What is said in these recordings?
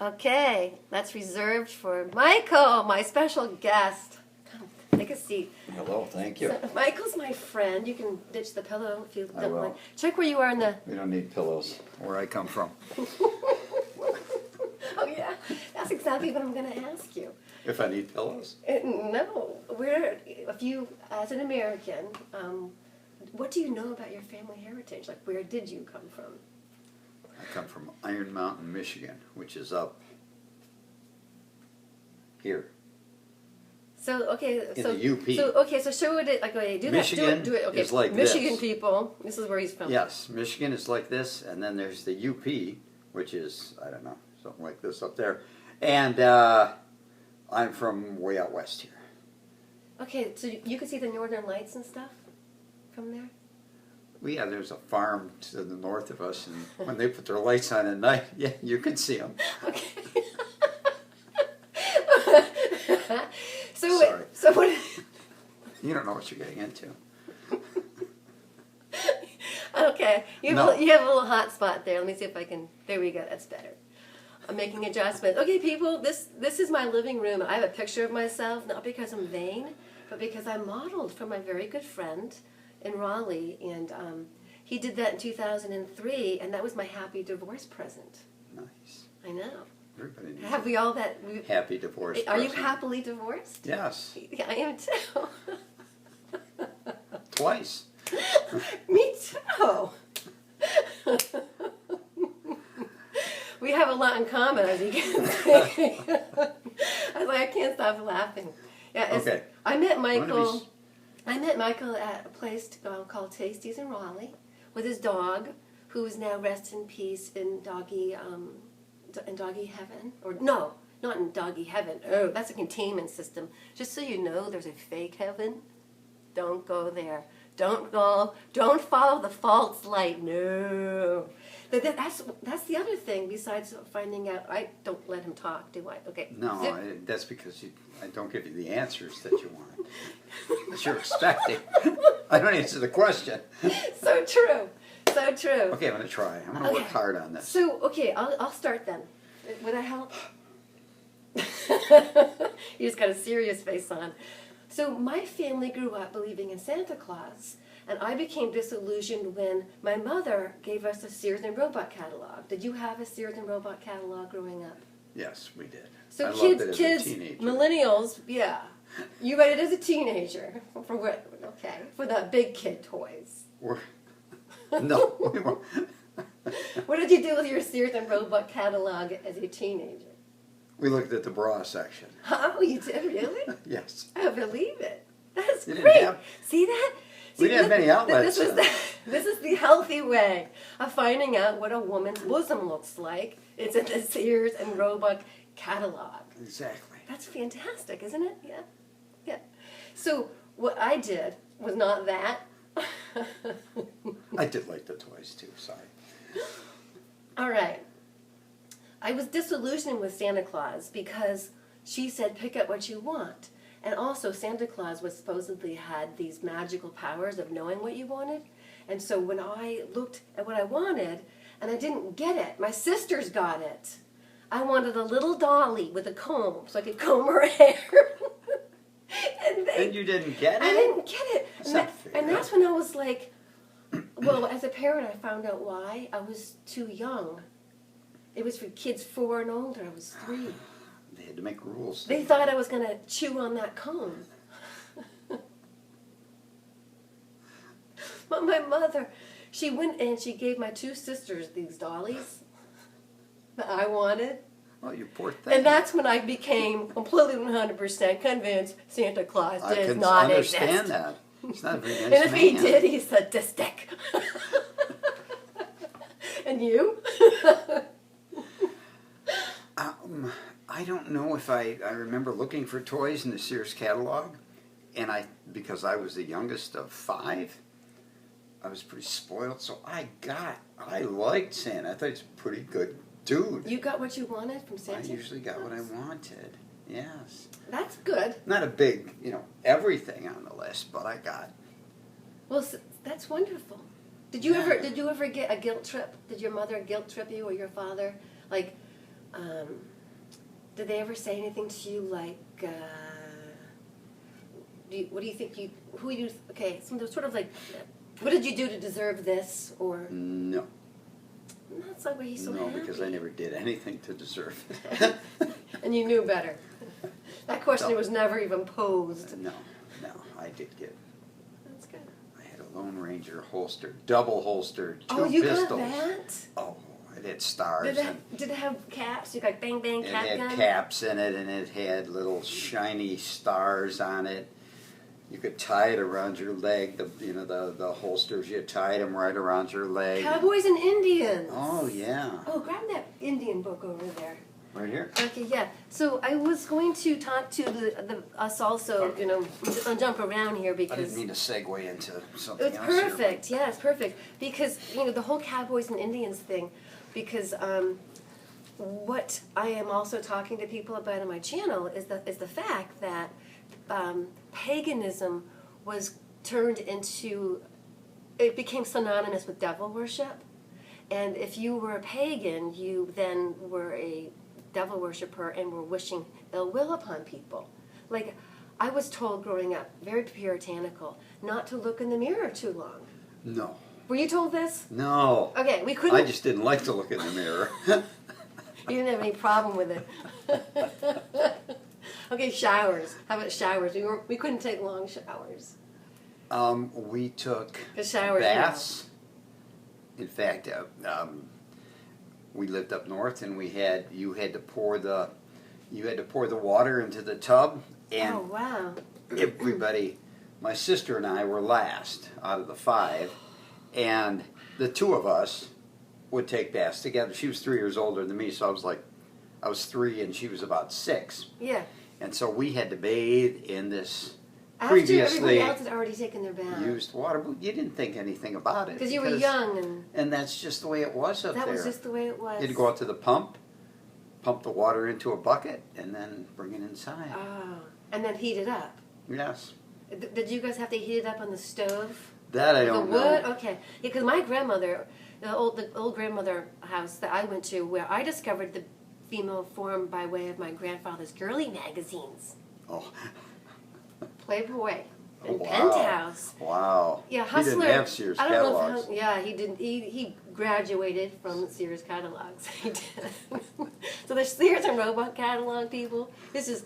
Okay, that's reserved for Michael, my special guest. Come, take a seat. Hello, thank you. So, Michael's my friend. You can ditch the pillow if you I don't will. mind. Check where you are in the... We don't need pillows where I come from. Oh, yeah. That's exactly what I'm going to ask you. If I need pillows? No. If you, as an American, what do you know about your family heritage? Like, where did you come from? I come from Iron Mountain, Michigan, which is up here. So, okay. In So, the UP. So show it, like, okay, do Michigan that. Do it. Okay. is like Michigan this. people, this is where he's from. Yes, Michigan is like this, and then there's the UP, which is, I don't know, something like this up there. And I'm from way out west here. Okay, so you can see the northern lights and stuff from there? Well, yeah, there's a farm to the north of us, and when they put their lights on at night, yeah, you can see them. Okay. Sorry. So what? You don't know what you're getting into. Okay, you have a little hot spot there. Let me see if I can. There we go. That's better. I'm making adjustments. Okay, people, this is my living room. I have a picture of myself, not because I'm vain, but because I modeled from my very good friend in Raleigh, and he did that in 2003, and that was my happy divorce present. Nice. I know. Everybody needs Have we all that? happy divorce. Are you present. happily divorced? Yes. Yeah, I am too. Twice. Me too. We have a lot in common, as you can see. I can't stop laughing. Yeah, Okay. I met Michael. I met Michael at a place called Tasties in Raleigh with his dog, who is now rests in peace in doggy heaven. Or no, not in doggy heaven. Oh, that's a containment system. Just so you know, there's a fake heaven. Don't go there. Don't go. Don't follow the false light. No. That's the other thing. Besides finding out, I don't let him talk, do I? Okay. No, that's because I don't give you the answers that you want. That you're expecting. I don't answer the question. So true. So true. Okay, I'm going to try. I'm going to work hard on this. So, okay, I'll start then. Would that help? You just got a serious face on. So my family grew up believing in Santa Claus, and I became disillusioned when my mother gave us a Sears and Roebuck catalog. Did you have a Sears and Roebuck catalog growing up? Yes, we did. So I loved it as a kids, teenager. millennials, yeah. You read it as a teenager for what? Okay, for the big kid toys. No, we weren't. What did you do with your Sears and Roebuck catalog as a teenager? We looked at the bra section. Oh, you did, really? Yes. I believe it. That's You didn't great. have- See that? We didn't have many outlets. This is the healthy way of finding out what a woman's bosom looks like. It's in the Sears and Roebuck catalog. Exactly. That's fantastic, isn't it? Yeah. Yeah. So what I did was not that. I did like the toys too, sorry. All right. I was disillusioned with Santa Claus because she said pick up what you want. And also Santa Claus was supposedly had these magical powers of knowing what you wanted. And so when I looked at what I wanted and I didn't get it, my sisters got it. I wanted a little dolly with a comb so I could comb her hair. And you didn't get it? I didn't get it. And that's when I was like, well, as a parent I found out why. I was too young. It was for kids 4 and older. I was 3. They had to make rules. They thought I was going to chew on that comb. But my mother, she went and she gave my 2 sisters these dollies that I wanted. Oh, you poor thing. And that's when I became completely 100% convinced Santa Claus did not exist. I can understand that. He's not a very nice And if man. he did, he's sadistic. And you? I don't know if I remember looking for toys in the Sears catalog, and because I was the youngest of 5, I was pretty spoiled, so I liked Santa. I thought he was a pretty good dude. You got what you wanted from Santa? I usually got what I wanted, yes. That's good. Not a big, everything on the list, but I got. Well, that's wonderful. Did you ever get a guilt trip? Did your mother guilt trip you or your father? Like, Did they ever say anything to you like, what do you think you, who you, okay, so sort of like, what did you do to deserve this, or? No. That's not why he's so No, happy. because I never did anything to deserve it. And you knew better. That question No. was never even posed. No, I did get. That's good. I had a Lone Ranger holster, double holstered, two Oh, you pistols. got that? Oh, it had stars. Did it have caps? You got bang bang It cap had gun? caps in it, and it had little shiny stars on it. You could tie it around your leg. The holsters. You tied them right around your leg. Cowboys and Indians. Oh yeah. Oh, grab that Indian book over there. Right here. Okay, yeah. So I was going to talk to us also. Okay. I'll jump around here I because didn't mean to segue into something it's else perfect. Yeah, it's perfect because the whole Cowboys and Indians thing. Because what I am also talking to people about on my channel is the fact that paganism was turned into, it became synonymous with devil worship, and if you were a pagan, you then were a devil worshiper and were wishing ill will upon people. Like, I was told growing up, very puritanical, not to look in the mirror too long. No. Were you told this? No. Okay, we couldn't. I just didn't like to look in the mirror. You didn't have any problem with it. Okay, showers. How about showers? We couldn't take long showers. We took The showers. baths. In fact, we lived up north, and you had to pour the water into the tub, and Oh wow. everybody, my sister and I were last out of the 5, and the 2 of us would take baths together. She was 3 years older than me, so I was 3 and she was about 6. Yeah. And so we had to bathe in this After everybody previously else had already taken their bath. used water. But you didn't think anything about it. Because you were young And that's just the way it was up that there. was just the way it was. You had to go out to the pump the water into a bucket, and then bring it inside. Oh, and then heat it up. Yes. Did you guys have to heat it up on the stove? That I don't the wood? know. Okay. Yeah, because my grandmother, the old grandmother house that I went to, where I discovered the female form by way of my grandfather's girly magazines. Oh. Playboy. And Wow. Penthouse. Wow. Yeah, Hustler. He didn't have Sears I don't catalogs. know if yeah, he didn't. He graduated from Sears catalogs. He did. So the Sears and Roebuck catalog people. This is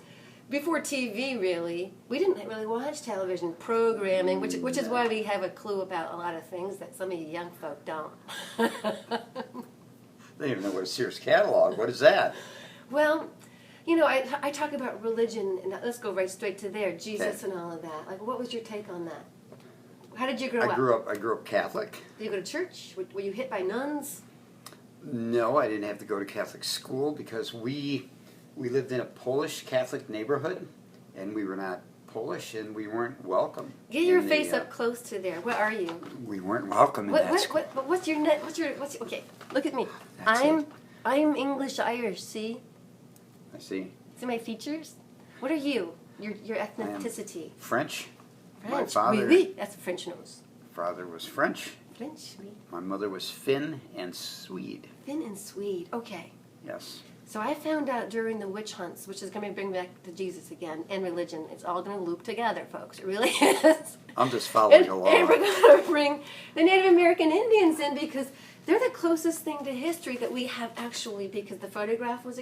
before TV. Really, we didn't really watch television programming, which is why we have a clue about a lot of things that some of you young folk don't. They didn't even know what a Sears catalog. What is that? Well, I talk about religion, and let's go right straight to there, Jesus and all of that. Like, what was your take on that? How did you grow up? I grew up Catholic. Did you go to church? Were you hit by nuns? No, I didn't have to go to Catholic school because we lived in a Polish Catholic neighborhood, and we were not Polish, and we weren't welcome. Get your face up close to there. Where are you? We weren't welcome in that school. What's your net? Okay, look at me. That's I'm English Irish. See I see. my features. What are you? Your ethnicity. French. French. My father. Oui. That's a French nose. Father was French. French. Oui. My mother was Finn and Swede. Finn and Swede. Okay. Yes. So I found out during the witch hunts, which is going to bring back to Jesus again, and religion. It's all going to loop together, folks. It really is. I'm just following along. And we're going to bring the Native American Indians in because they're the closest thing to history that we have actually, because the photograph was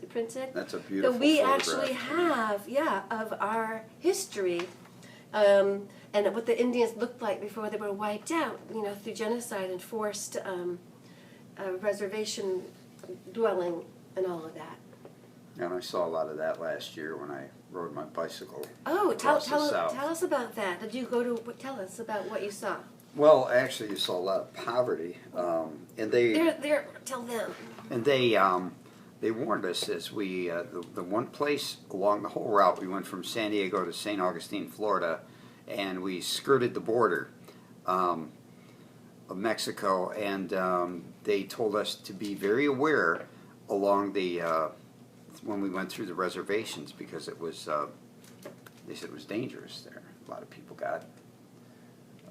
printed. That's a beautiful that we photograph. actually have, of our history. And what the Indians looked like before they were wiped out, through genocide and forced reservation dwelling and all of that. And I saw a lot of that last year when I rode my bicycle. Oh, tell South. us about that. Did you go to? Tell us about what you saw. Well, actually, you saw a lot of poverty, and Tell them. And they warned us as we the one place along the whole route. We went from San Diego to St. Augustine, Florida, and we skirted the border of Mexico, and they told us to be very aware along the when we went through the reservations, because it was they said it was dangerous there. A lot of people got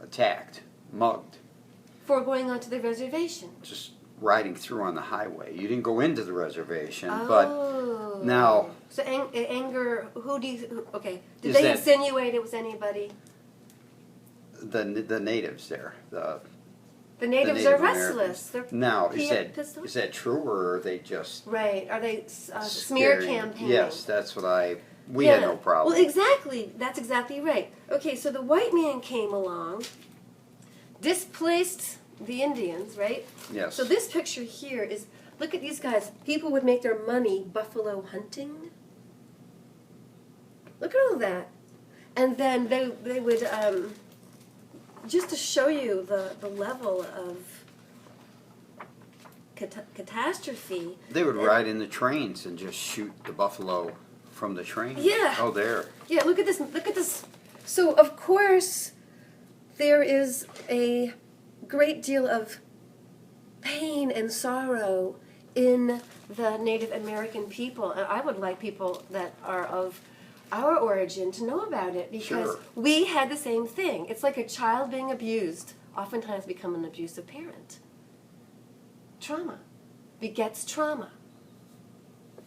attacked, mugged. For going onto the reservation. Just riding through on the highway. You didn't go into the reservation, Oh. but now So anger. Who do you? Okay. Did Is they that- insinuate it was anybody? the natives there. The natives Native are Americans. restless. They're Now, pissed off? is that true, or are they just Right. Are they smear scaring? campaigning? Yes, that's what we had no problem. Well, exactly. That's exactly right. Okay, so the white man came along, displaced the Indians, right? Yes. So this picture here is, look at these guys. People would make their money buffalo hunting. Look at all that. And then they would, just to show you the level of catastrophe. They would ride in the trains and just shoot the buffalo from the train. Yeah. Oh, there. Yeah, look at this. Look at this. So, of course, there is a great deal of pain and sorrow in the Native American people. And I would like people that are of our origin to know about it, because Sure. we had the same thing. It's like a child being abused oftentimes become an abusive parent. Trauma begets trauma.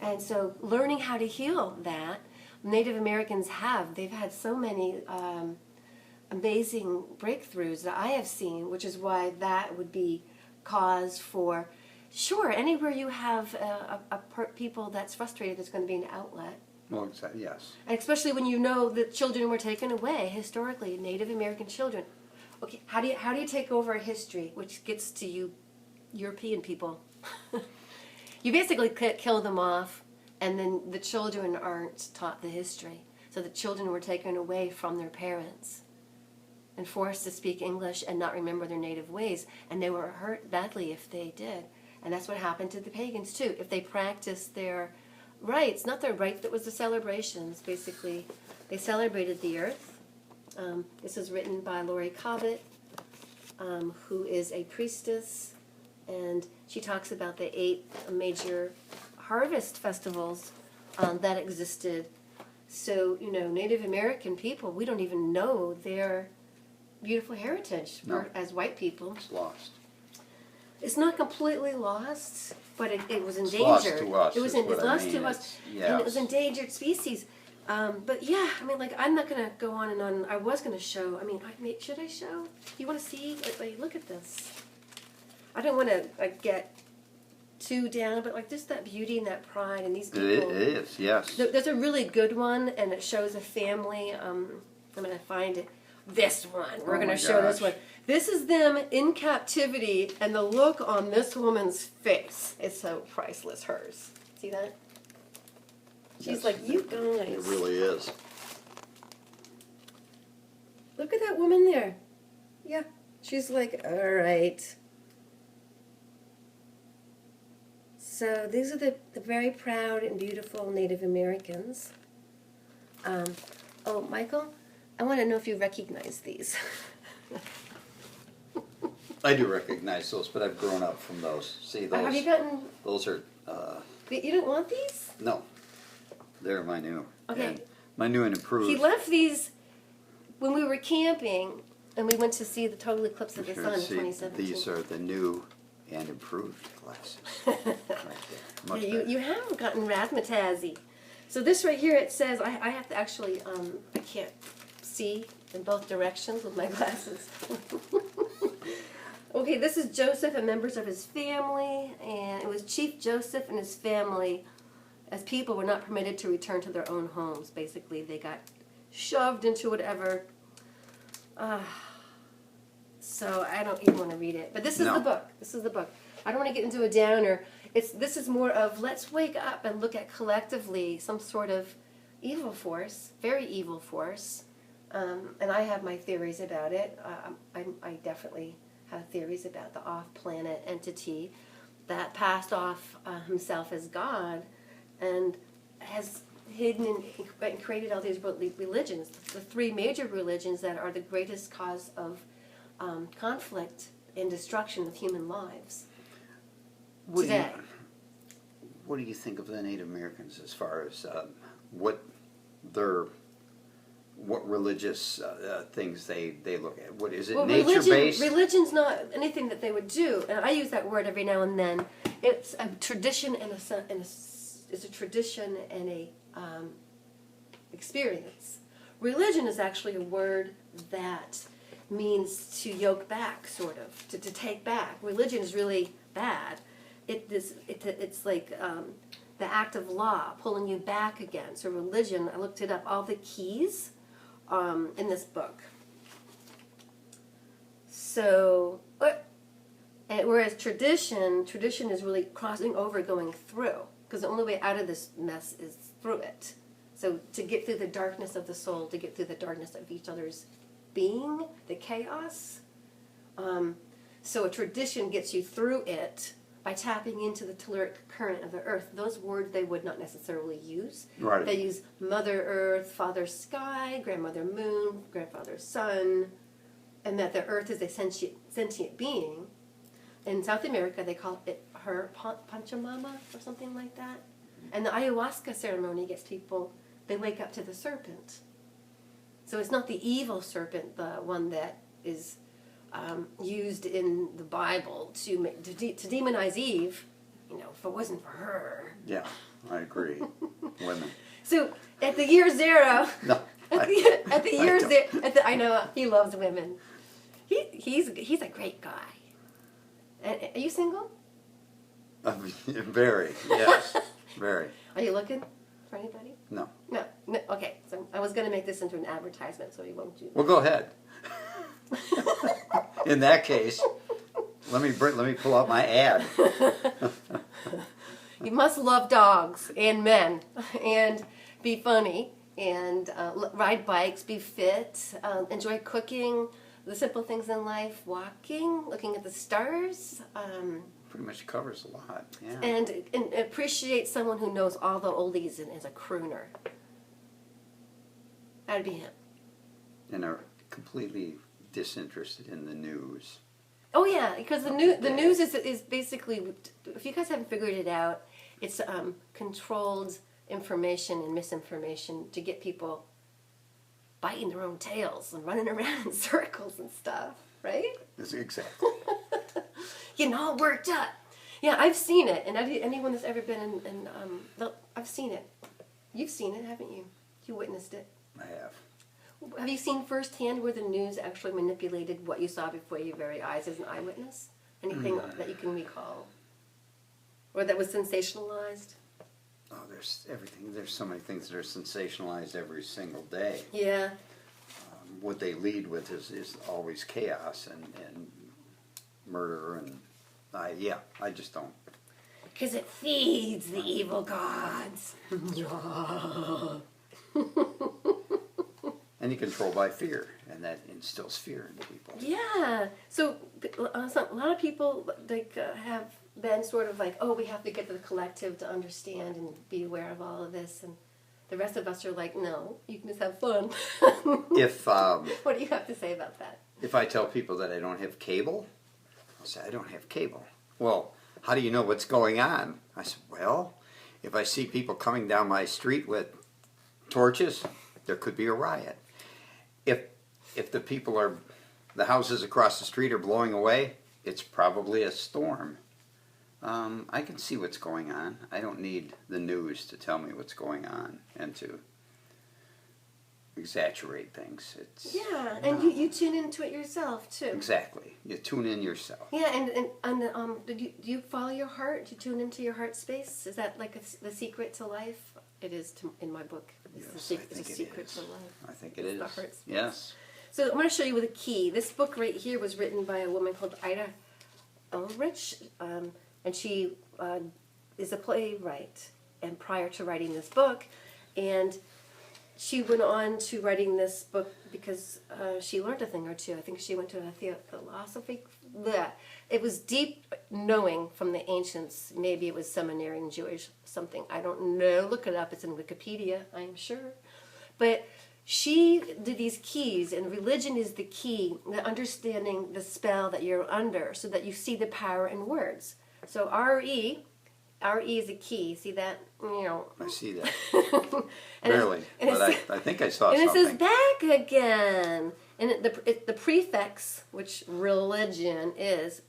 And so learning how to heal that, Native Americans they've had so many amazing breakthroughs that I have seen, which is why that would be cause for, sure, anywhere you have people that's frustrated, there's going to be an outlet. Well, exactly, yes. And especially when you know that children were taken away, historically, Native American children. Okay, how do you take over a history, which gets to you European people? You basically kill them off, and then the children aren't taught the history. So the children were taken away from their parents and forced to speak English and not remember their native ways, and they were hurt badly if they did. And that's what happened to the pagans too. If they practiced their rites, not their rites, that was the celebrations, basically. They celebrated the earth. This is written by Laurie Cobbett, who is a priestess, and she talks about the 8 major harvest festivals that existed. So, Native American people, we don't even know their beautiful heritage as white people. It's lost. It's not completely lost, but it was endangered. Lost to us. It was lost to us, Yes. and it was endangered species. But yeah, I'm not going to go on and on. I was going to show. Should I show? You want to see? Look at this. I don't want to get too down, but just that beauty and that pride and these people. It is, yes. There's a really good one, and it shows a family. I'm going to find it. This one. We're going to show this one. This is them in captivity, and the look on this woman's face is so priceless. Hers. See that? She's like, you guys. It really is. Look at that woman there. Yeah. She's like, all right. So these are the very proud and beautiful Native Americans. Oh, Michael, I want to know if you recognize these. I do recognize those, but I've grown up from those. See, those. Have you gotten... Those are... You don't want these? No. They're my new. Okay. And my new and improved. He left these when we were camping, and we went to see the total eclipse of the Sure, sun in see, 2017. these are the new and improved glasses. Right there. Much Yeah, better. you have gotten razzmatazzy. So this right here, it says, I have to actually, I can't see in both directions with my glasses. Okay, this is Joseph and members of his family, and it was Chief Joseph and his family, as people were not permitted to return to their own homes. Basically, they got shoved into whatever. So I don't even want to read it. But this is the book. This is the book. I don't want to get into a downer. This is more of, let's wake up and look at collectively some sort of evil force, very evil force. And I have my theories about it. I definitely have theories about the off-planet entity that passed off himself as God and has hidden and created all these religions, the 3 major religions that are the greatest cause of conflict and destruction of human lives today. What do you think of the Native Americans as far as what their what religious things they look at. What is it? Well, Nature-based? religion's not anything that they would do, and I use that word every now and then. It's a tradition it's a tradition and a experience. Religion is actually a word that means to yoke back, sort of, to take back. Religion is really bad. It's like the act of law, pulling you back again. So religion, I looked it up, all the keys in this book. So, and whereas tradition is really crossing over, going through, because the only way out of this mess is through it. So to get through the darkness of the soul, to get through the darkness of each other's being, the chaos. So a tradition gets you through it by tapping into the telluric current of the earth. Those words they would not necessarily use. Right. They use Mother Earth, Father Sky, Grandmother Moon, Grandfather Sun, and that the earth is a sentient being. In South America, they call it her Pachamama or something like that. And the ayahuasca ceremony gets people, they wake up to the serpent. So it's not the evil serpent, the one that is used in the Bible to demonize Eve. You know, if it wasn't for her. Yeah, I agree. Women. So at the year zero, No. I know he loves women. He's a great guy. Are you single? Very, yes, very. Are you looking for anybody? No. No. Okay, so I was going to make this into an advertisement, so you won't do that. Well, go ahead. In that case, let me pull out my ad. You must love dogs and men, and be funny, and ride bikes, be fit, enjoy cooking, the simple things in life, walking, looking at the stars. Pretty much covers a lot, yeah. And appreciate someone who knows all the oldies and is a crooner. That'd be him. And are completely disinterested in the news. Oh yeah, because the news is basically, if you guys haven't figured it out, it's controlled information and misinformation to get people biting their own tails and running around in circles and stuff, right? That's exactly. Getting all worked up. Yeah, I've seen it, and anyone that's ever been I've seen it. You've seen it, haven't you? You witnessed it. I have. Have you seen firsthand where the news actually manipulated what you saw before your very eyes as an eyewitness? Anything that you can recall? Or that was sensationalized? Oh, there's everything. There's so many things that are sensationalized every single day. Yeah. What they lead with is always chaos and murder and I just don't. Because it feeds the evil gods. And you control by fear, and that instills fear in people. Yeah. So a lot of people have been sort of like, oh, we have to get to the collective to understand and be aware of all of this, and the rest of us are like, no, you can just have fun. What do you have to say about that? If I tell people that I don't have cable, I'll say I don't have cable. Well, how do you know what's going on? I said, well, if I see people coming down my street with torches, there could be a riot. If the houses across the street are blowing away, it's probably a storm. I can see what's going on. I don't need the news to tell me what's going on and to exaggerate things. Yeah, and you tune into it yourself too. Exactly. You tune in yourself. Yeah, and do you follow your heart? Do you tune into your heart space? Is that like the secret to life? It is in my book. It's Yes, the secret to life. I think it is. The heart space. Yes. So I'm going to show you with a key. This book right here was written by a woman called Ida Ulrich, and she is a playwright. And prior to writing this book, and she went on to writing this book because she learned a thing or two. I think she went to a philosophy. Bleh. It was deep knowing from the ancients. Maybe it was seminary in Jewish something. I don't know. Look it up. It's in Wikipedia, I'm sure. But she did these keys, and religion is the key, the understanding the spell that you're under so that you see the power in words. So R-E R-E is a key. See that? You know. I see that. And Barely. But I think I saw and something. it says back again. And the prefix, which religion is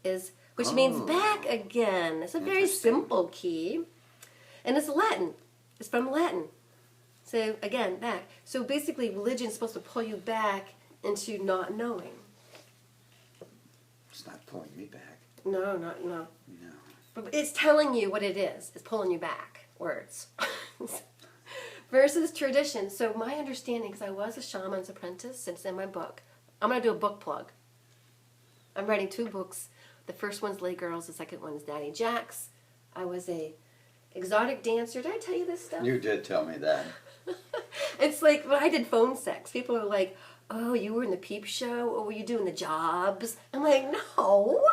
which means back again. It's a very simple key. And it's Latin. It's from Latin. So again, back. So basically religion is supposed to pull you back into not knowing. It's not pulling me back. No. No. But it's telling you what it is. It's pulling you back. Words. Versus tradition. So my understanding, because I was a shaman's apprentice, it's in my book. I'm going to do a book plug. I'm writing 2 books. The first one's Lay Girls. The second one's Daddy Jacks. I was a exotic dancer. Did I tell you this stuff? You did tell me that. It's like when I did phone sex. People are like, oh, you were in the Peep Show? Or were you doing the jobs? I'm like, no.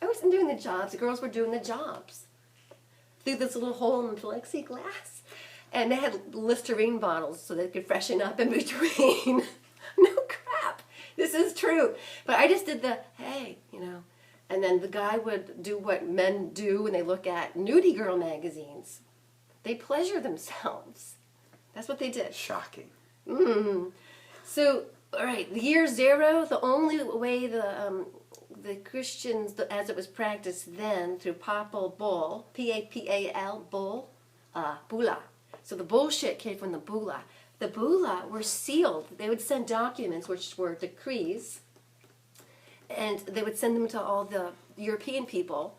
I wasn't doing the jobs. The girls were doing the jobs. Through this little hole in the plexiglass. And they had Listerine bottles so they could freshen up in between. No crap. This is true. But I just did the, hey, you know. And then the guy would do what men do when they look at nudie girl magazines. They pleasure themselves. That's what they did. Shocking. So, all right, the year 0, the only way the Christians, as it was practiced then, through papal bull, P-A-P-A-L, bull, bula. So the bullshit came from the bula. The bula were sealed. They would send documents, which were decrees, and they would send them to all the European people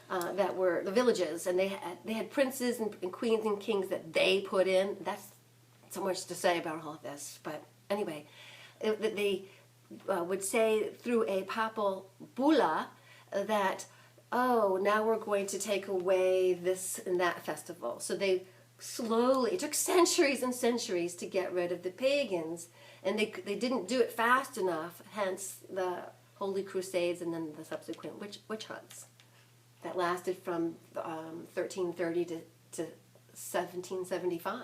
that were the villages, and they had princes and queens and kings that they put in. That's so much to say about all of this, but anyway, they would say through a papal bulla that, oh, now we're going to take away this and that festival. So they slowly, it took centuries and centuries to get rid of the pagans, and they didn't do it fast enough, hence the Holy Crusades and then the subsequent witch hunts that lasted from 1330 to 1775.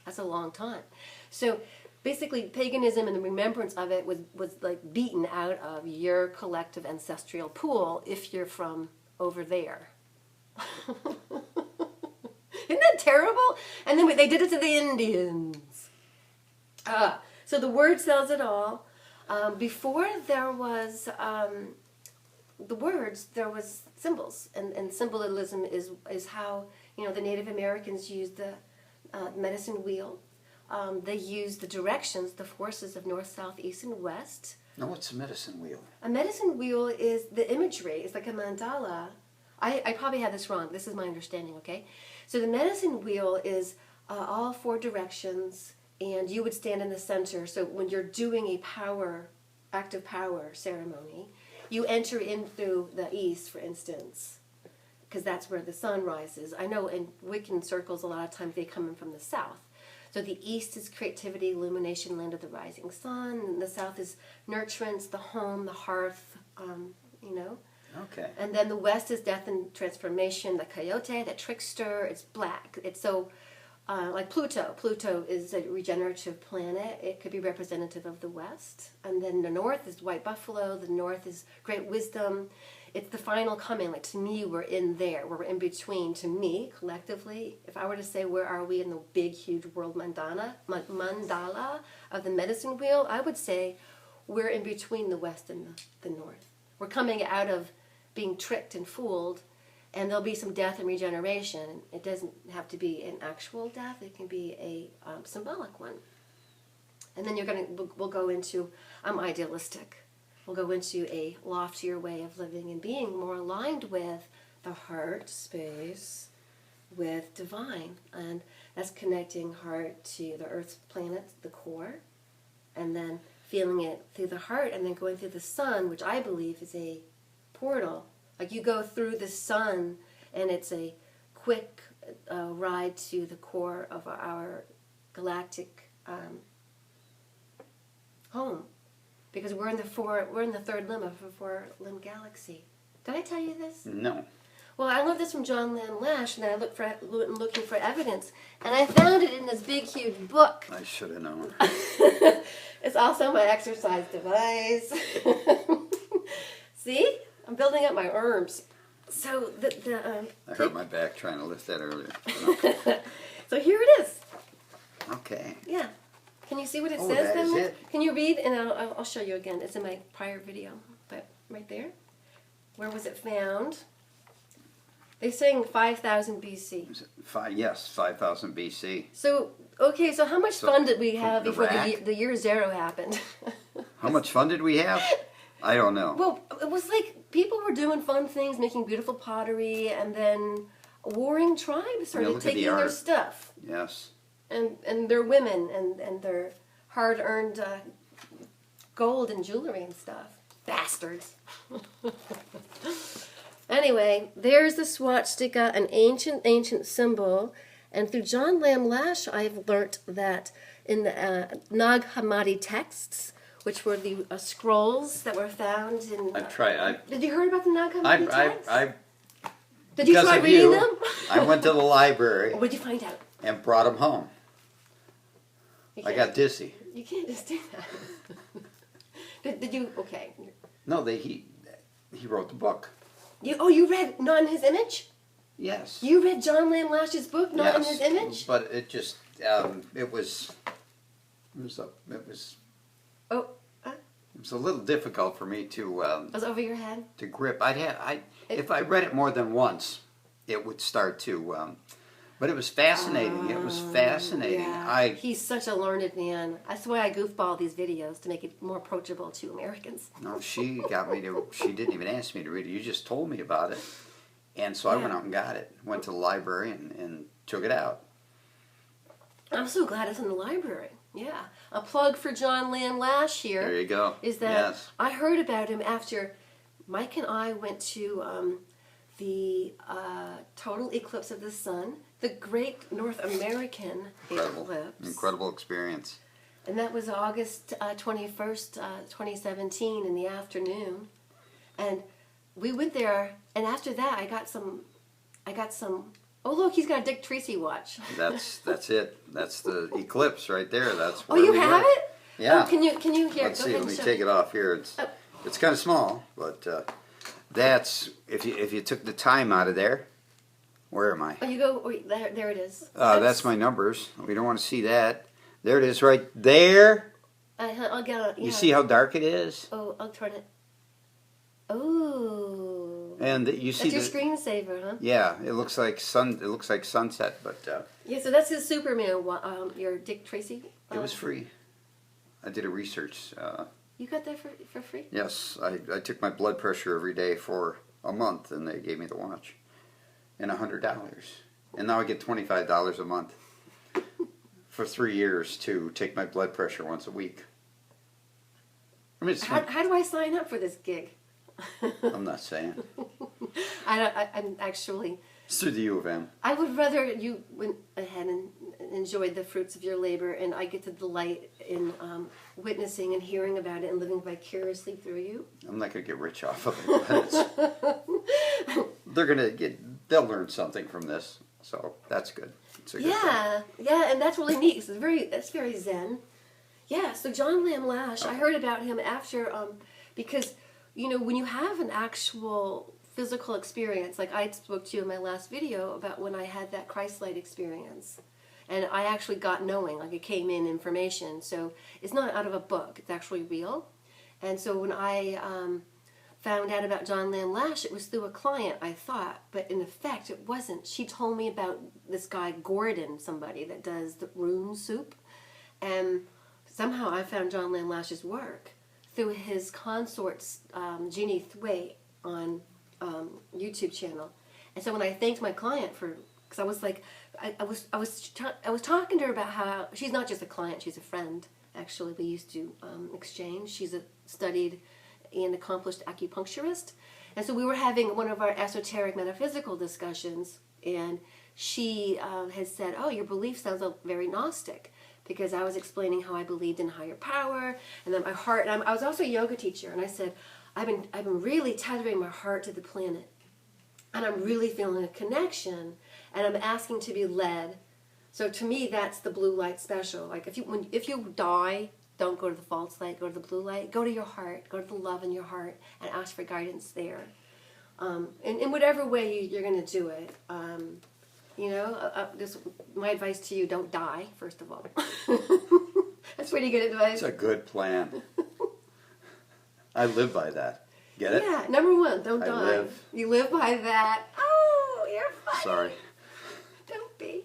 That's a long time. So basically, paganism and the remembrance of it was like beaten out of your collective ancestral pool if you're from over there. Isn't that terrible? And then they did it to the Indians. So the word sells it all. Before there was the words, there was symbols, and symbolism is how, you know, the Native Americans used the medicine wheel. They used the directions, the forces of north, south, east, and west. Now, what's a medicine wheel? A medicine wheel is the imagery. It's like a mandala. I probably have this wrong. This is my understanding, okay? So the medicine wheel is all 4 directions, and you would stand in the center. So when you're doing a active power ceremony, you enter in through the east, for instance, because that's where the sun rises. I know in Wiccan circles, a lot of times they come in from the south. So the east is creativity, illumination, land of the rising sun. And the south is nurturance, the home, the hearth, you know. Okay. And then the west is death and transformation, the coyote, the trickster. It's black. It's so like Pluto. Pluto is a regenerative planet. It could be representative of the west. And then the north is white buffalo. The north is great wisdom. It's the final coming. Like, to me, we're in there. We're in between. To me, collectively, if I were to say where are we in the big, huge world mandala of the medicine wheel, I would say we're in between the west and the north. We're coming out of being tricked and fooled, and there'll be some death and regeneration. It doesn't have to be an actual death. It can be a symbolic one. And then we'll go into, I'm idealistic. We'll go into a loftier way of living and being, more aligned with the heart space, with divine. And that's connecting heart to the earth's planet, the core, and then feeling it through the heart, and then going through the sun, which I believe is a portal. Like, you go through the sun, and it's a quick ride to the core of our galactic home. Because we're in the 3rd limb of a 4-limb galaxy. Did I tell you this? No. Well, I learned this from John Lam Lash, and I looking for evidence, and I found it in this big, huge book. I should have known. It's also my exercise device. See? I'm building up my arms. So I hurt my back trying to lift that earlier. so here it is. Okay. Yeah. Can you see what it Oh, says that down is there? it. Can you read? And I'll show you again. It's in my prior video. But right there. Where was it found? They're saying 5,000 BC. Is it yes, 5,000 BC. So, okay, so how much fun did we have before Iraq? the year zero happened? How much fun did we have? I don't know. Well, it was like people were doing fun things, making beautiful pottery, and then warring tribes started look at the taking their art. stuff. Yes. And their women and their hard-earned gold and jewelry and stuff. Bastards. Anyway, there's the swastika, an ancient symbol. And through John Lamb Lash, I've learnt that in the Nag Hammadi texts, which were the scrolls that were found in... Did you hear about the Nag Hammadi texts? Did you try reading them? I went to the library What did you find out? and brought them home. I got dizzy. You can't just do that. did you... Okay. No, he wrote the book. You read Not in His Image? Yes. You read John Lamb Lash's book, Not in His Image? But it just, it was Oh, it was a little difficult for me to it was over your head? to grip. If I read it more than once, it would start to. But it was fascinating. It was fascinating. Yeah. He's such a learned man. That's why I goofball these videos, to make it more approachable to Americans. No, she got me to. She didn't even ask me to read it. You just told me about it, and so I went out and got it. Went to the library and took it out. I'm so glad it's in the library. Yeah. A plug for John Lamb Lash here. There you go. Is that I heard about him after Mike and I went to the total eclipse of the sun, the Great North American Eclipse. Incredible experience. And that was August 21st, 2017 in the afternoon. And we went there, and after that I got some, oh look, he's got a Dick Tracy watch. That's it. That's the eclipse right there. That's Oh, you have it? Yeah. Oh, can you here? Let's go see. ahead Let me and show. take it off here. It's kind of small, but that's if you took the time out of there. Where am I? Oh, you go. Oh, there it is. That's my numbers. We don't want to see that. There it is, right there. I'll get it. Yeah. You see how dark it is? Oh, I'll turn it. Oh. And you see that's your screensaver, huh? Yeah, it looks like sun. It looks like sunset, but yeah. So that's his Superman. Your Dick Tracy. It was free. I did a research. You got that for free? Yes, I took my blood pressure every day for a month, and they gave me the watch, and $100, and now I get $25 a month for 3 years to take my blood pressure once a week. I mean, how do I sign up for this gig? I'm not saying. I'm actually. It's through the U of M. I would rather you went ahead and enjoyed the fruits of your labor, and I get to delight in witnessing and hearing about it and living vicariously through you. I'm not going to get rich off of it. But they'll learn something from this, so that's good. It's a good thing. Yeah, and that's really neat. It's very zen. Yeah, so John Lamb Lash, I heard about him after, because, when you have an actual physical experience, like I spoke to you in my last video about when I had that Christ-light experience, and I actually got knowing, like it came in information, so it's not out of a book, it's actually real. And so when I found out about John Lamb Lash, it was through a client, I thought, but in effect it wasn't. She told me about this guy Gordon, somebody that does the rune soup, and somehow I found John Lamb Lash's work through his consort's Jeannie Thwaite on YouTube channel. And so when I thanked my client because I was like, I was talking to her about how she's not just a client, she's a friend. Actually, we used to exchange. She's a studied and accomplished acupuncturist, and so we were having one of our esoteric metaphysical discussions, and she had said, "Oh, your belief sounds very Gnostic," because I was explaining how I believed in higher power, and then my heart. And I was also a yoga teacher, and I said, I've been really tethering my heart to the planet, and I'm really feeling a connection, and I'm asking to be led. So to me, that's the blue light special. Like if you die, don't go to the false light, go to the blue light. Go to your heart, go to the love in your heart, and ask for guidance there. in whatever way you're going to do it. This my advice to you: don't die. First of all, that's pretty good advice. It's a good plan. I live by that. Get it? Yeah, number one, don't I die. live. You live by that. Oh, you're funny. Sorry. Don't be.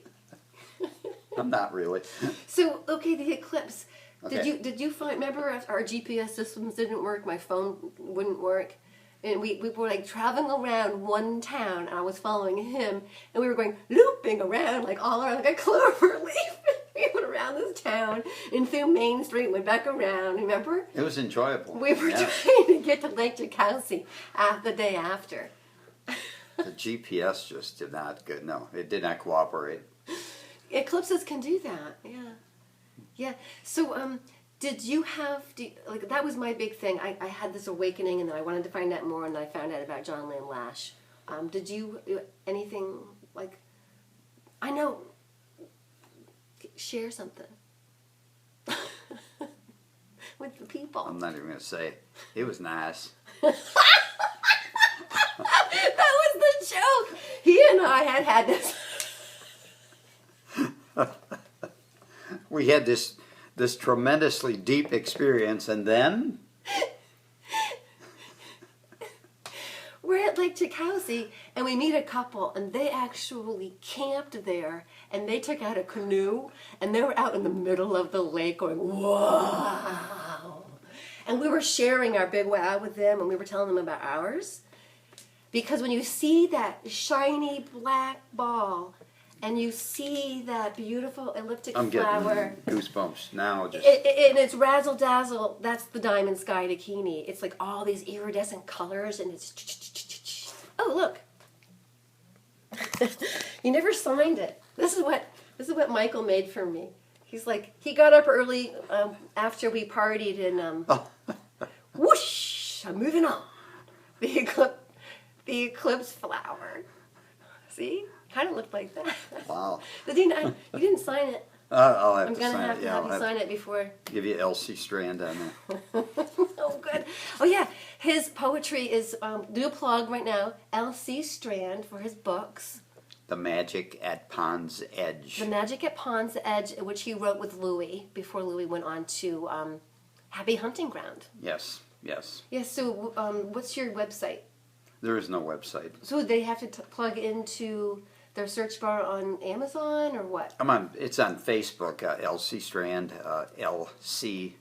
I'm not really. So, okay, the eclipse. Okay. Did you find? Remember, our GPS systems didn't work. My phone wouldn't work, and we were like traveling around one town. And I was following him, and we were going looping around like all around like a clover leaf. We went around this town and through Main Street, went back around. Remember? It was enjoyable. We were Yeah. trying to get to Lake Chakotay the day after. The GPS just did not good. No, it did not cooperate. Eclipses can do that. Yeah, yeah. So, did you have like that was my big thing. I had this awakening, and then I wanted to find out more, and I found out about John Lamb Lash. Did you anything like? I know. Share something with the people. I'm not even going to say it. It was nice. That was the joke. He and I had this. We had this tremendously deep experience, and then We're at Lake Chakotay, and we meet a couple, and they actually camped there, and they took out a canoe, and they were out in the middle of the lake going, wow. And we were sharing our big wow with them, and we were telling them about ours. Because when you see that shiny black ball, and you see that beautiful elliptic I'm flower, getting goosebumps now. Just and it's razzle dazzle. That's the diamond sky bikini. It's like all these iridescent colors, and it's. Oh, look! You never signed it. This is what Michael made for me. He's like, he got up early after we partied, and whoosh! I'm moving on. The eclipse flower. See, kind of looked like that. wow. But you didn't sign it. I'll have I'm to gonna sign have it. to Yeah, have I'll you have sign to it before. give you LC Strand on there. Oh, good. Oh, yeah. His poetry is do a plug right now. LC Strand for his books. The Magic at Pond's Edge. The Magic at Pond's Edge, which he wrote with Louis before Louis went on to Happy Hunting Ground. Yes, yes. Yes. So, what's your website? There is no website. So they have to plug into their search bar on Amazon or what? It's on Facebook. LC Strand, LC,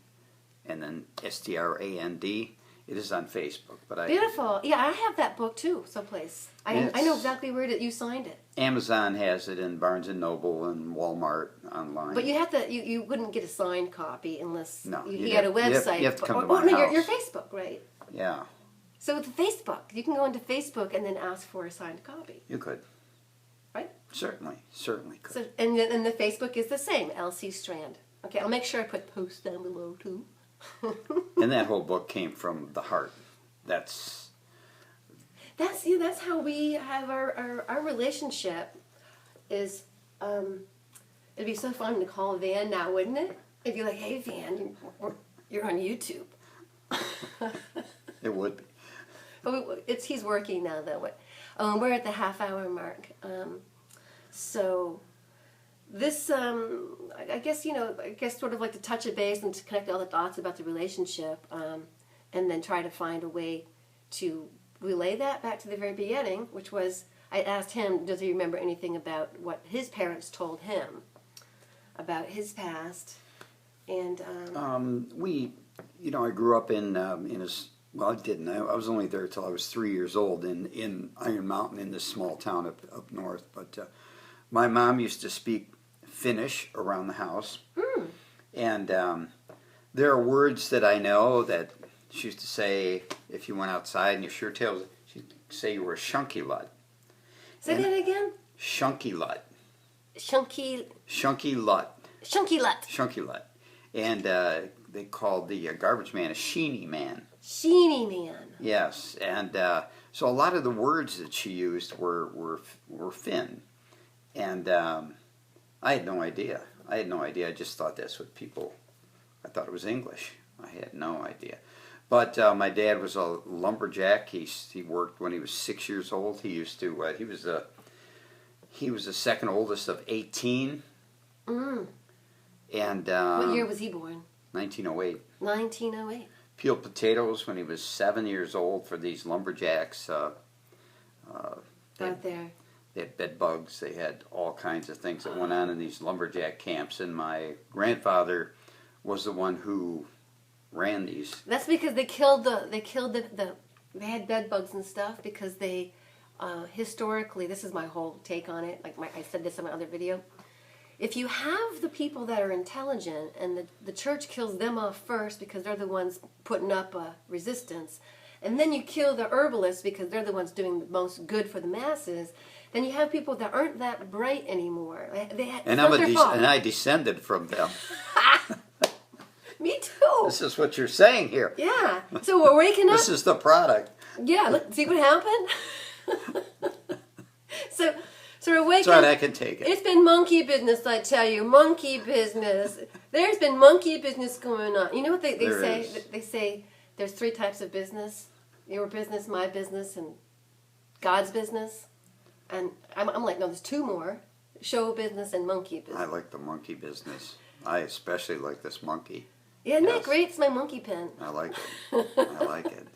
and then Strand. It is on Facebook, but Beautiful. Yeah, I have that book too, someplace. I know It's- exactly where you signed it. Amazon has it in Barnes and Noble and Walmart online. But you have to. You wouldn't get a signed copy unless No, you you'd had a have- you have- website. you have to come to oh my no, house. your Facebook, right? Yeah, So with Facebook, you can go into Facebook and then ask for a signed copy, you could. right? Certainly could. So and the Facebook is the same, LC Strand. Okay, I'll make sure I put posts down below too. And that whole book came from the heart. That's That's how we have our relationship. Is it'd be so fun to call Van now, wouldn't it? It'd be like, hey Van, you're on YouTube. it would be. But he's working now though. We're at the half-hour mark. So this, I guess sort of like to touch a base and to connect all the dots about the relationship, and then try to find a way to relay that back to the very beginning, which was I asked him, does he remember anything about what his parents told him about his past, and I grew up in his. Well, I didn't. I was only there till I was 3 years old in Iron Mountain in this small town up north. But my mom used to speak Finnish around the house. And there are words that I know that she used to say if you went outside and your shirt tails, she'd say you were a shunky lut. say that again. Shunky lut. Shunky Lut. lut. And they called the garbage man a sheeny man. Sheeny man. Yes, and so a lot of the words that she used were Finn, and I had no idea. I just thought that's what people. I thought it was English. I had no idea. But my dad was a lumberjack. He worked when he was 6 years old. He used to. He was the second oldest of 18. Mm. And What year was he born? 1908. 1908. Peeled potatoes when he was 7 years old for these lumberjacks. Out there. They had bed bugs. They had all kinds of things that went on in these lumberjack camps. And my grandfather was the one who ran these. That's because they had bed bugs and stuff because they historically, this is my whole take on it. Like I said this in my other video. If you have the people that are intelligent and the church kills them off first because they're the ones putting up a resistance, and then you kill the herbalists because they're the ones doing the most good for the masses, then you have people that aren't that bright anymore. And I descended from them. Me too. This is what you're saying here. Yeah. So we're waking up. This is the product. Yeah. Look, see what happened? So we're waking That's up. right, I can take it. It's been monkey business, I tell you. Monkey business. There's been monkey business going on. You know what they say? Is. They say there's 3 types of business. Your business, my business, and God's business. And I'm like, no, there's 2 more. Show business and monkey business. I like the monkey business. I especially like this monkey. Yeah, isn't that great? It's my monkey pen. I like it. I like it.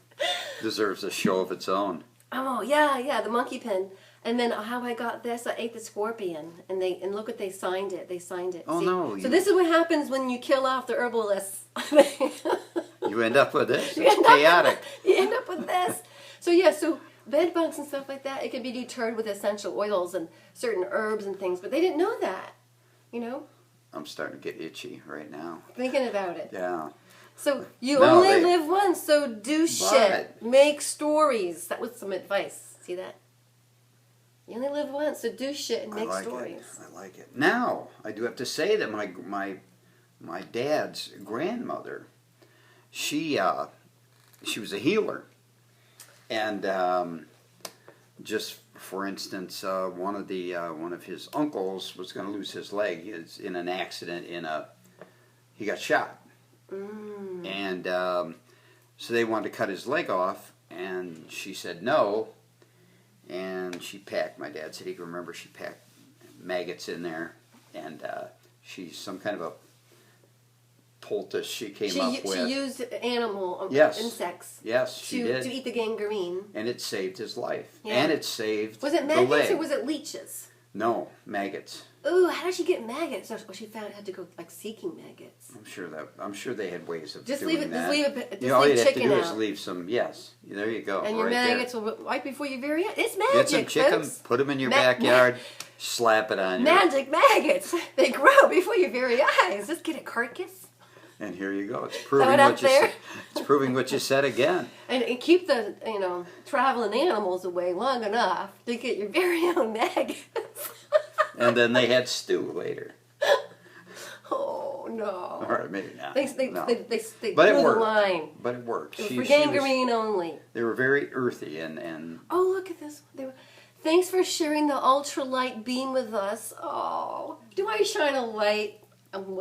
Deserves a show of its own. Oh, yeah, the monkey pen. And then how I got this, I ate the scorpion. And look what they signed it. They signed it. Oh, see? no. So this is what happens when you kill off the herbalists. You end up with this. It's chaotic. You end up with this. So yeah, so bed bugs and stuff like that, it can be deterred with essential oils and certain herbs and things. But they didn't know that, you know? I'm starting to get itchy right now. Thinking about it. Yeah. So you only live once, so do shit. Make stories. That was some advice. See that? You only live once, so do shit and make stories. I like it. Now, I do have to say that my dad's grandmother, she was a healer. And just for instance, one of his uncles was going to lose his leg. He was in an accident he got shot. Mm. And so they wanted to cut his leg off, and she said no. And she packed, my dad said he can remember, she packed maggots in there. And she's some kind of a poultice she came up with. She used insects. Yes, she did. To eat the gangrene. And it saved his life. Yeah. And it saved Was it maggots or was it leeches? No, maggots. Ooh, how did she get maggots? Well, she had to go like seeking maggots. I'm sure they had ways of just doing leave it. that. All you chicken have to do out. is leave some. Yes, there you go. And your maggots will right before your very eyes. It's magic. Get some chicken, folks. put them in your backyard, slap it on you. Magic maggots. They grow before your very eyes. Just get a carcass. And here you go. It's proving what you said. It's proving what you said again. And keep the traveling animals away long enough to get your very own maggots. And then they had stew later. Oh no! All right, maybe not. They no. drew But it the worked. line. But it worked. For gangrene only. They were very earthy and. Oh, look at this! Thanks for sharing the ultralight beam with us. Oh, do I shine a light?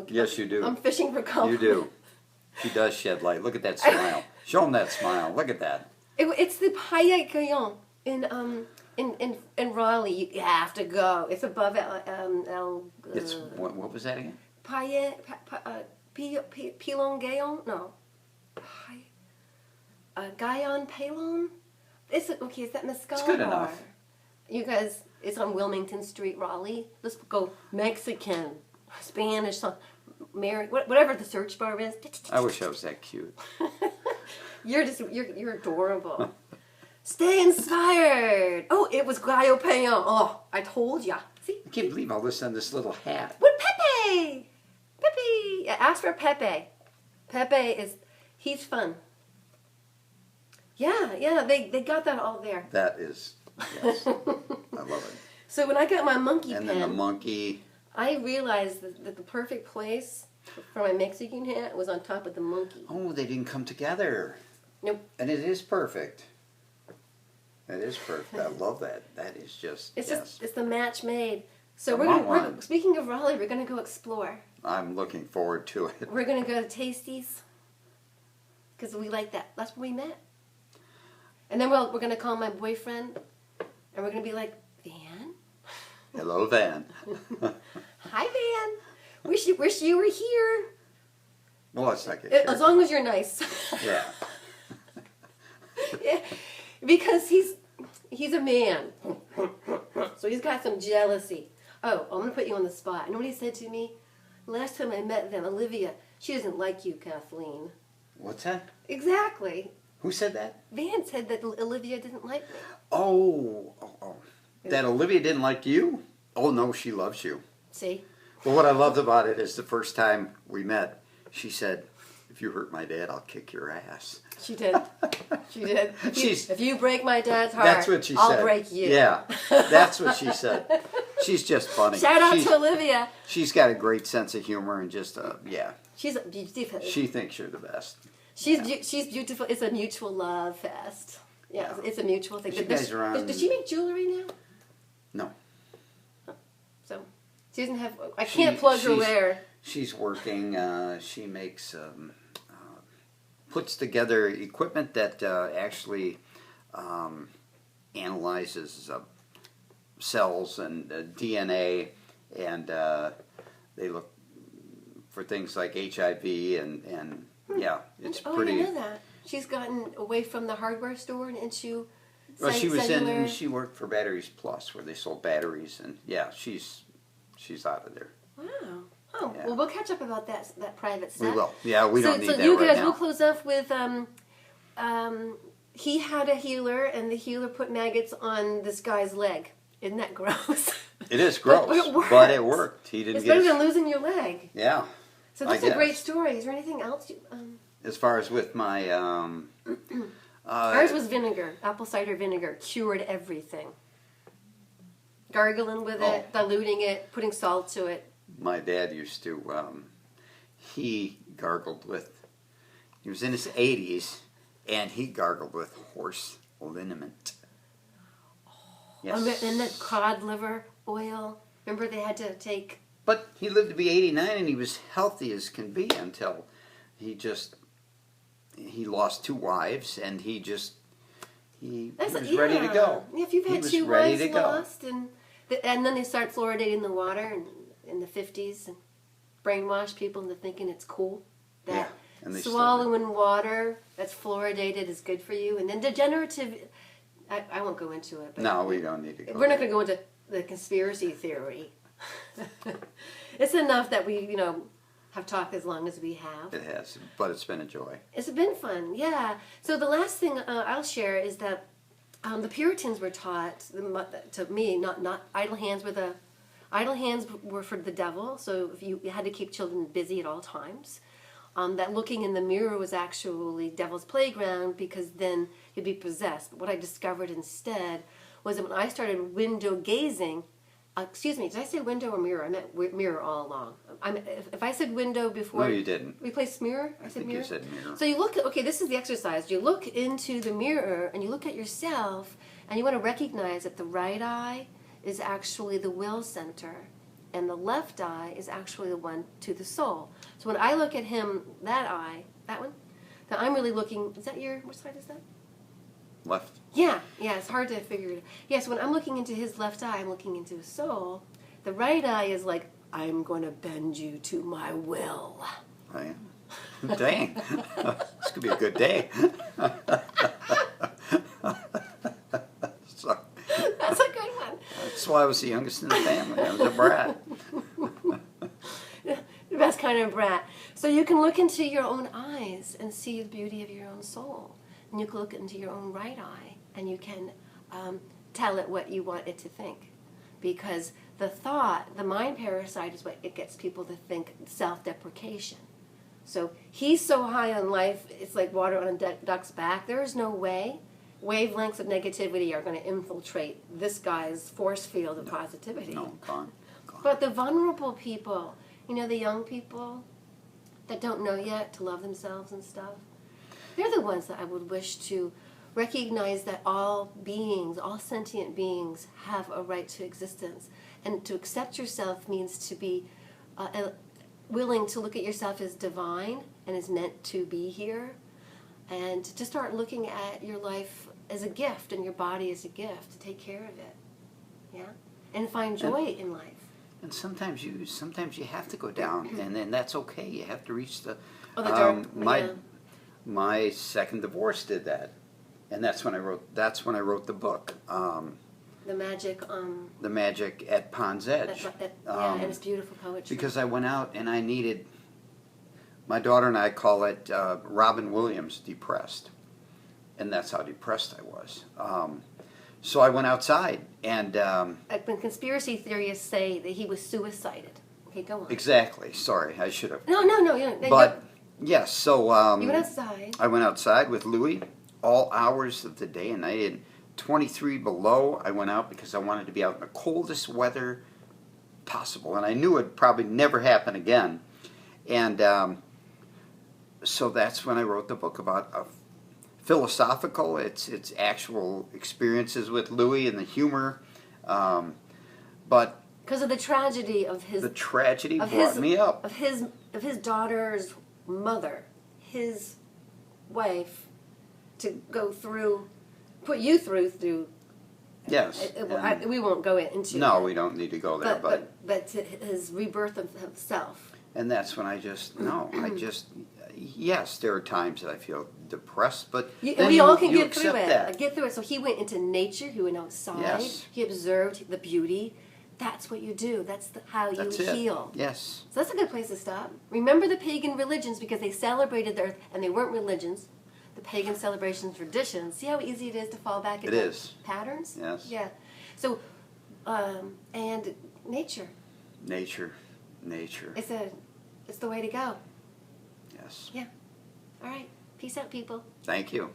Yes, you do. I'm fishing for compliments. You do. She does shed light. Look at that smile. Show them that smile. Look at that. It's the Paillet Gaillon in Raleigh. You have to go. It's above It's what was that again? Paillet Pilon Gaillon? No. Gaillon Palon? It's that Mescal It's good bar. enough. You guys, it's on Wilmington Street, Raleigh. Let's go Mexican, Spanish, whatever the search bar is. I wish I was that cute. You're adorable. Stay inspired. Oh, it was Gallo Payon. Oh, I told ya. See? I can't believe all this on this little hat. What Pepe? Pepe. Ask for Pepe. Pepe he's fun. Yeah, they got that all there. That is, yes. I love it. So when I got my monkey pen. And then the monkey. I realized that the perfect place for my Mexican hat was on top of the monkey. Oh, they didn't come together. Nope. And it is perfect. It is perfect. I love that. That is just, it's the match made. So one. Speaking of Raleigh, we're gonna go explore. I'm looking forward to it. We're gonna go to Tasties. because we like that. That's when we met. And then we're going to call my boyfriend, and we're going to be like, Van? Hello, Van. Hi, Van. Wish you were here. Well, it's like As long as you're nice. Yeah. Yeah, because he's a man. So he's got some jealousy. Oh, I'm going to put you on the spot. You know what he said to me? Last time I met them, Olivia, she doesn't like you, Kathleen. What's that? Exactly. Who said that? Van said that Olivia didn't like me. Oh. That Olivia didn't like you? Oh, no, she loves you. See? Well, what I loved about it is the first time we met, she said, if you hurt my dad, I'll kick your ass. She did. She did. She's- If you break my dad's heart, That's what she said. I'll break you. Yeah, that's what she said. She's just funny. Shout out she's, to Olivia. She's got a great sense of humor and just, yeah. She's beautiful. She thinks you're the best. She's beautiful. It's a mutual love fest. Yeah, it's a mutual thing. You guys are on- Does she make jewelry now? No. So she doesn't have. I can't plug her where. She's working. She makes, puts together equipment that actually analyzes cells and DNA, and they look for things like HIV and yeah, it's pretty. I didn't know that. She's gotten away from the hardware store and into. Well, she was cellular. she worked for Batteries Plus, where they sold batteries, and yeah, she's out of there. Wow. Oh, Yeah. well, we'll catch up about that private stuff. We will. Yeah, we don't need that you right guys, now. we'll close off with he had a healer, and the healer put maggots on this guy's leg. Isn't that gross? It is gross, but it worked. He didn't It's get better his, than losing your leg. Yeah. So that's I a great guess. story. Is there anything else? As far as with my Ours was vinegar. Apple cider vinegar cured everything. Gargling with it, diluting it, putting salt to it. my dad used to, he gargled with, he was in his 80s, and he gargled with horse liniment. Yes. And that cod liver oil. Remember they had to take... But he lived to be 89, and he was healthy as can be until he lost 2 wives, and he was ready to go. If you've He had was 2 ready wives to go. lost, and then they start fluoridating the water in the 50s and brainwash people into thinking it's cool. That Yeah, and they swallowing water that's fluoridated is good for you. And then degenerative... I won't go into it. But No, we don't need to go we're not there. going to go into the conspiracy theory. It's enough that we, have talked as long as we have. It has, but it's been a joy. It's been fun, yeah. So the last thing I'll share is that the Puritans were taught, to me, not idle hands were for the devil. So if you had to keep children busy at all times. That looking in the mirror was actually devil's playground because then you'd be possessed. But what I discovered instead was that when I started window gazing, excuse me, did I say window or mirror? I meant mirror all along. If I said window before... No, you didn't. Replace mirror? I think you said mirror. So you look, okay, this is the exercise. You look into the mirror and you look at yourself and you want to recognize that the right eye is actually the will center and the left eye is actually the one to the soul. So when I look at him, that eye, that one, then I'm really looking, is that your, what side is that? Left. Yeah, it's hard to figure it out. Yeah, so when I'm looking into his left eye, I'm looking into his soul. The right eye is like, I'm going to bend you to my will. Oh, yeah. Dang. This could be a good day. So, That's a good one. that's why I was the youngest in the family. I was a brat. The best kind of brat. So you can look into your own eyes and see the beauty of your own soul. And you can look into your own right eye and you can tell it what you want it to think. Because the thought, the mind parasite is what it gets people to think self-deprecation. So he's so high on life, it's like water on a duck's back. There is no way wavelengths of negativity are going to infiltrate this guy's force field of positivity. No, gone. But the vulnerable people, the young people that don't know yet to love themselves and stuff, they're the ones that I would wish to recognize that all beings, all sentient beings, have a right to existence. And to accept yourself means to be willing to look at yourself as divine and as meant to be here. and to start looking at your life as a gift and your body as a gift, to take care of it, yeah, and find joy in life. And sometimes you have to go down, and then that's okay. You have to reach the. Oh, the dark. My second divorce did that, and that's when I wrote the book. The magic. The Magic at Pond's Edge. And it's beautiful poetry. Because I went out and I needed. My daughter and I call it Robin Williams depressed, and that's how depressed I was. So I went outside, and when conspiracy theorists say that he was suicided. Okay, go on. Exactly. Sorry, I should have. No. But yes, so you went outside. I went outside with Louie all hours of the day and night. And 23 below, I went out because I wanted to be out in the coldest weather possible, and I knew it'd probably never happen again. And so that's when I wrote the book about philosophical. It's actual experiences with Louie and the humor, but because of the tragedy of his. The tragedy brought me up. Of his daughter's mother, his wife, to go through, put you through. Yes. We won't go into. No, we don't need to go there. But his rebirth of himself. And that's when yes, there are times that I feel depressed, but we all can get through it. That. Get through it. So he went into nature. He went outside. Yes. He observed the beauty. That's what you do. That's how you heal. Yes. So that's a good place to stop. Remember the pagan religions, because they celebrated and they weren't religions. The pagan celebrations, traditions. See how easy it is to fall back into patterns? Yes. Yeah. So, and nature. Nature. It's the way to go. Yes. Yeah. All right. Peace out, people. Thank you.